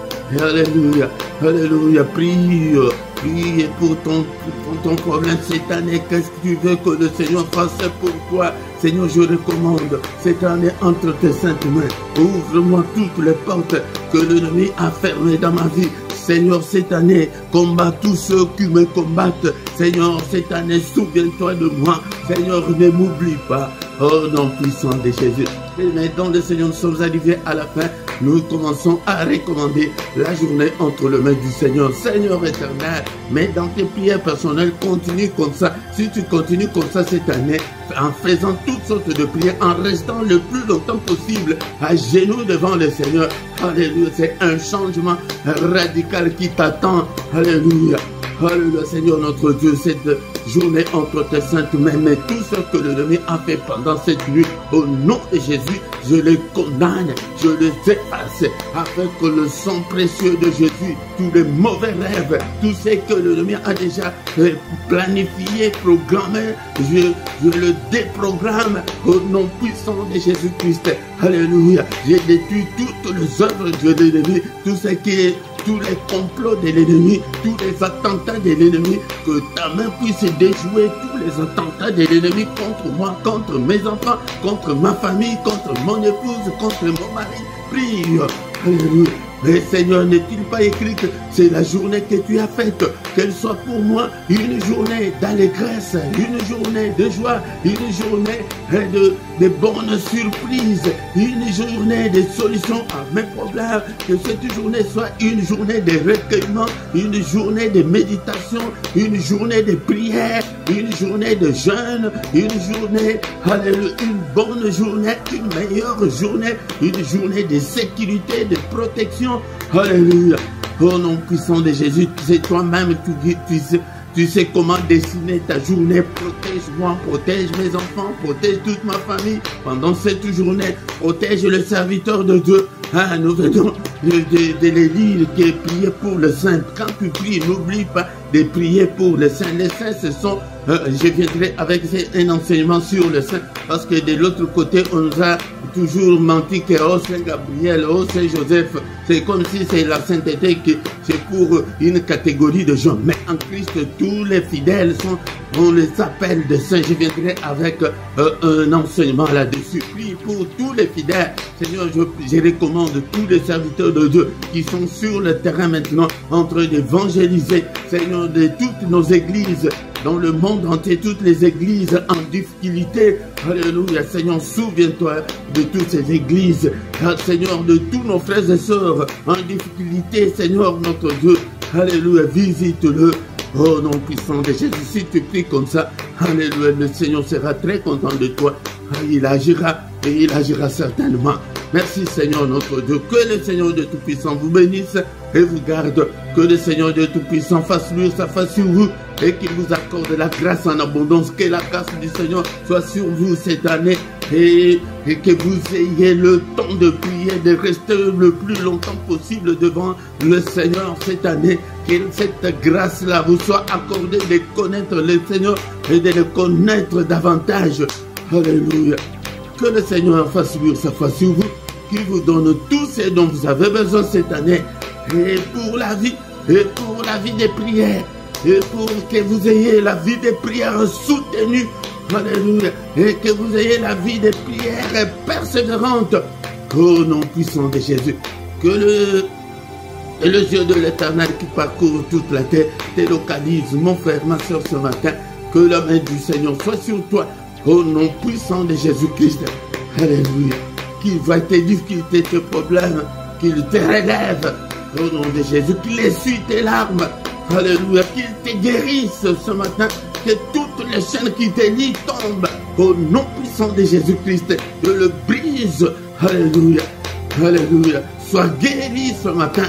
Alléluia. Alléluia. Prie pour ton problème cette année. Qu'est-ce que tu veux que le Seigneur fasse pour toi? Seigneur, je recommande cette année entre tes saintes mains. Ouvre-moi toutes les portes que l'ennemi a fermées dans ma vie. Seigneur, cette année, combat tous ceux qui me combattent. Seigneur, cette année, souviens-toi de moi. Seigneur, ne m'oublie pas. Oh nom puissant de Jésus. Et maintenant, le Seigneur, nous sommes arrivés à la fin. Nous commençons à recommander la journée entre les mains du Seigneur. Seigneur éternel, mais dans tes prières personnelles, continue comme ça. Si tu continues comme ça cette année, en faisant toutes sortes de prières, en restant le plus longtemps possible à genoux devant le Seigneur. Alléluia, c'est un changement radical qui t'attend. Alléluia. Alléluia, Seigneur notre Dieu, cette journée entre tes saintes mains, mais tout ce que l'ennemi a fait pendant cette nuit, au nom de Jésus, je les condamne, je les efface, afin que le sang précieux de Jésus, tous les mauvais rêves, tout ce que l'ennemi a déjà planifié, programmé, je le déprogramme au nom puissant de Jésus-Christ. Alléluia, j'ai détruit toutes les œuvres de l'ennemi, tout ce qui est tous les complots de l'ennemi, tous les attentats de l'ennemi, que ta main puisse déjouer tous les attentats de l'ennemi contre moi, contre mes enfants, contre ma famille, contre mon épouse, contre mon mari. Prie. Alléluia. Mais Seigneur, n'est-il pas écrit que c'est la journée que tu as faite, qu'elle soit pour moi une journée d'allégresse, une journée de joie, une journée de bonnes surprises, une journée de solutions à mes problèmes, que cette journée soit une journée de recueillement, une journée de méditation, une journée de prière, une journée de jeûne, une journée, alléluia, une bonne journée, une meilleure journée, une journée de sécurité, de protection. Alléluia. Au nom puissant de Jésus, c'est toi-même, tu sais comment dessiner ta journée. Protège-moi, protège mes enfants, protège toute ma famille pendant cette journée. Protège le serviteur de Dieu. Nous venons de les lire qui est prié pour le saint. Quand tu pries, n'oublie pas de prier pour le saint. Les saints, ce sont, je viendrai avec un enseignement sur le saint, parce que de l'autre côté, on nous a toujours menti que oh Saint Gabriel, oh Saint Joseph, c'est comme si c'est la sainteté que c'est pour une catégorie de gens. Mais en Christ, tous les fidèles on les appelle de saints. Je viendrai avec un enseignement là-dessus. Prie pour tous les fidèles. Seigneur, je recommande tous les serviteurs de Dieu qui sont sur le terrain maintenant en train d'évangéliser. Seigneur, de toutes nos églises dans le monde entier, toutes les églises en difficulté. Alléluia. Seigneur, souviens-toi de toutes ces églises. Seigneur, de tous nos frères et sœurs en difficulté. Seigneur, notre Dieu. Alléluia. Visite-le. Oh non puissant de Jésus, si tu pries comme ça, alléluia, le Seigneur sera très content de toi. Il agira et il agira certainement. Merci Seigneur notre Dieu. Que le Seigneur de Tout-Puissant vous bénisse et vous garde. Que le Seigneur de Tout-Puissant fasse luire sa face sur vous et qu'il vous accorde la grâce en abondance. Que la grâce du Seigneur soit sur vous cette année et que vous ayez le temps de prier, de rester le plus longtemps possible devant le Seigneur cette année. Que cette grâce-là vous soit accordée de connaître le Seigneur et de le connaître davantage. Alléluia. Que le Seigneur fasse luire sa face sur vous, qu'il vous donne tout ce dont vous avez besoin cette année, et pour la vie des prières, et pour que vous ayez la vie des prières soutenue. Alléluia. Et que vous ayez la vie des prières persévérantes. Au nom puissant de Jésus. Que les yeux de l'Éternel qui parcourt toute la terre te localise, mon frère, ma soeur, ce matin. Que la main du Seigneur soit sur toi. Au nom puissant de Jésus-Christ. Alléluia. qu'il voit tes difficultés, tes problèmes, qu'il te relève au nom de Jésus, qu'il essuie tes larmes. Alléluia, qu'il te guérisse ce matin, que toutes les chaînes qui te lient tombent au nom puissant de Jésus-Christ, que le brise. Alléluia, alléluia, sois guéri ce matin.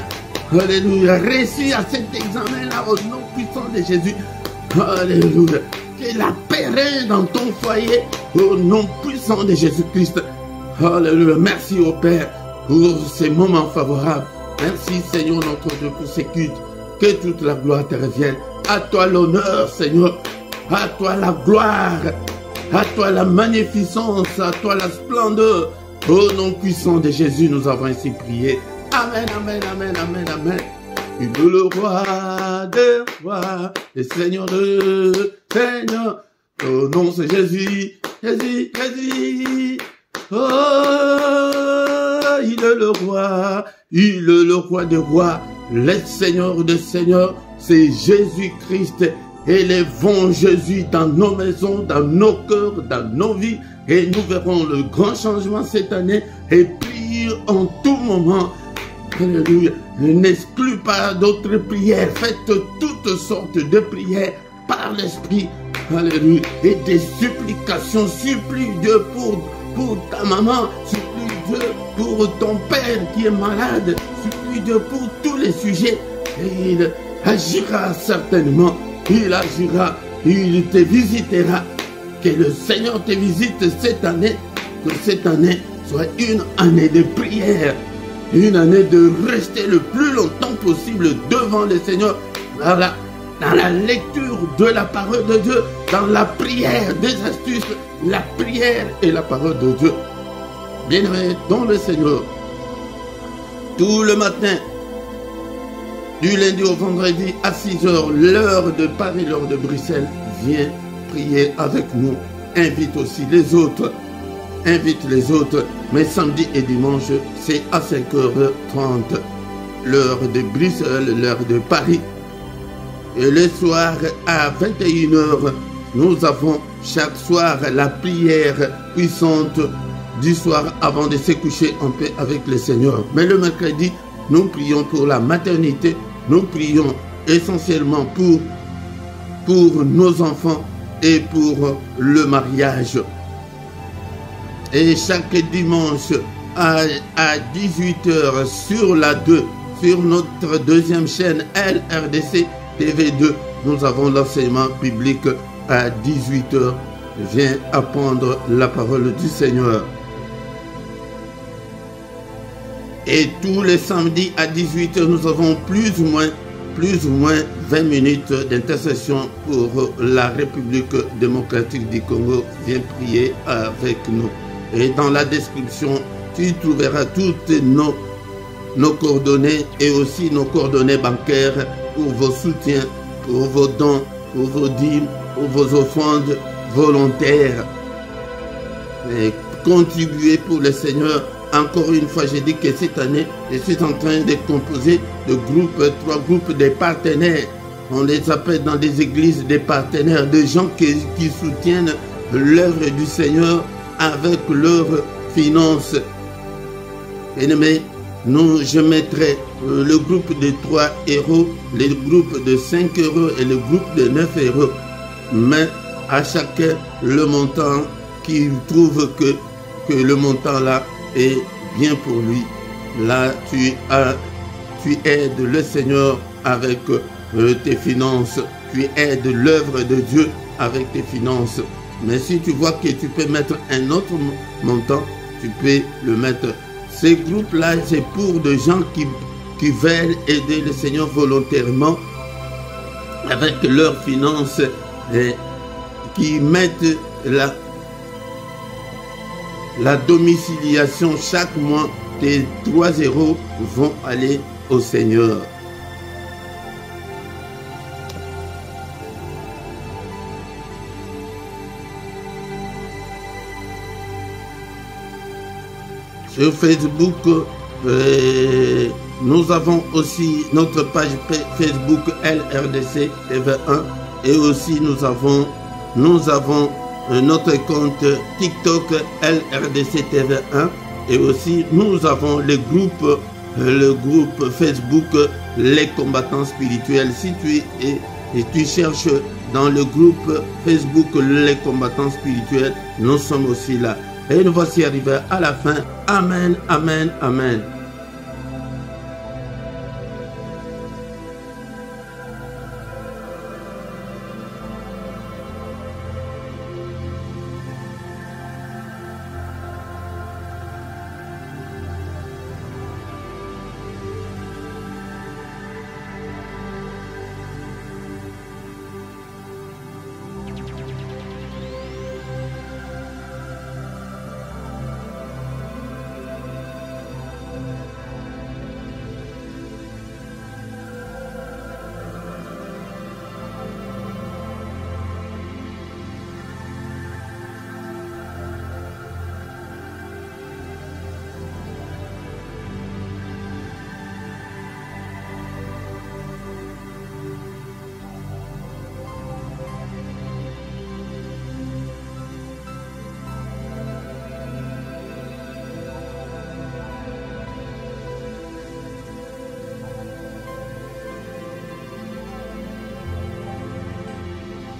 Alléluia, réussis à cet examen-là au nom puissant de Jésus. Alléluia, que la paix règne dans ton foyer au nom puissant de Jésus-Christ. Alléluia, merci au Père pour ces moments favorables. Merci Seigneur notre Dieu pour ces cultes. Que toute la gloire te revienne. À toi l'honneur Seigneur. À toi la gloire. À toi la magnificence. À toi la splendeur. Au nom puissant de Jésus, nous avons ainsi prié. Amen, amen, amen, amen, amen. Tu es le roi des rois, le Seigneur de Seigneur. Au nom de Jésus, Jésus, Jésus. Oh, il est le roi des rois, le Seigneur des seigneurs. C'est Jésus-Christ. Élevons Jésus dans nos maisons, dans nos cœurs, dans nos vies. Et nous verrons le grand changement cette année. Et priez en tout moment. Alléluia. N'exclus pas d'autres prières. Faites toutes sortes de prières par l'Esprit. Alléluia. Et des supplications. Supplie Dieu pour ta maman. Supplie Dieu pour ton père qui est malade. Supplie Dieu pour tous les sujets. Et il agira certainement. Il agira. Il te visitera. Que le Seigneur te visite cette année. Que cette année soit une année de prière. Une année de rester le plus longtemps possible devant le Seigneur. Voilà. Dans la lecture de la parole de Dieu. Dans la prière des astuces. La prière et la parole de Dieu. Bien-aimés dans le Seigneur. Tout le matin. Du lundi au vendredi à 6 h, l'heure de Paris, l'heure de Bruxelles. Viens prier avec nous. Invite aussi les autres. Invite les autres. Mais samedi et dimanche, c'est à 5h30. L'heure de Bruxelles, l'heure de Paris. Et le soir à 21 h, nous avons chaque soir la prière puissante du soir avant de se coucher en paix avec le Seigneur. Mais le mercredi, nous prions pour la maternité. Nous prions essentiellement pour nos enfants et pour le mariage. Et chaque dimanche à 18 h sur la 2, sur notre deuxième chaîne LRDC TV2, nous avons l'enseignement biblique à 18 h. Viens apprendre la parole du Seigneur. Et tous les samedis à 18 h, nous avons plus ou moins 20 minutes d'intercession pour la République démocratique du Congo. Viens prier avec nous. Et dans la description, tu trouveras toutes nos coordonnées et aussi nos coordonnées bancaires pour vos soutiens, pour vos dons, pour vos dîmes, pour vos offrandes volontaires. Et contribuez pour le Seigneur. Encore une fois, j'ai dit que cette année, je suis en train de composer de groupes, 3 groupes de partenaires. On les appelle dans des églises des partenaires, des gens qui soutiennent l'œuvre du Seigneur avec leurs finances. Bien-aimés, je mettrai le groupe de 3 €, le groupe de 5 € et le groupe de 9 €. Mais à chacun le montant qui trouve que le montant là est bien pour lui. Là, tu aides le Seigneur avec tes finances. Tu aides l'œuvre de Dieu avec tes finances. Mais si tu vois que tu peux mettre un autre montant, tu peux le mettre. Ces groupes-là, c'est pour des gens qui veulent aider le Seigneur volontairement avec leurs finances, qui mettent la domiciliation chaque mois. Tes 3 € vont aller au Seigneur. Sur Facebook, nous avons aussi notre page Facebook LRDC TV1 et aussi nous avons notre compte TikTok LRDC TV1 Et aussi, nous avons le groupe Facebook, les combattants spirituels. Si tu cherches dans le groupe Facebook, les combattants spirituels, nous sommes aussi là. Et nous voici arrivés à la fin. Amen, amen, amen.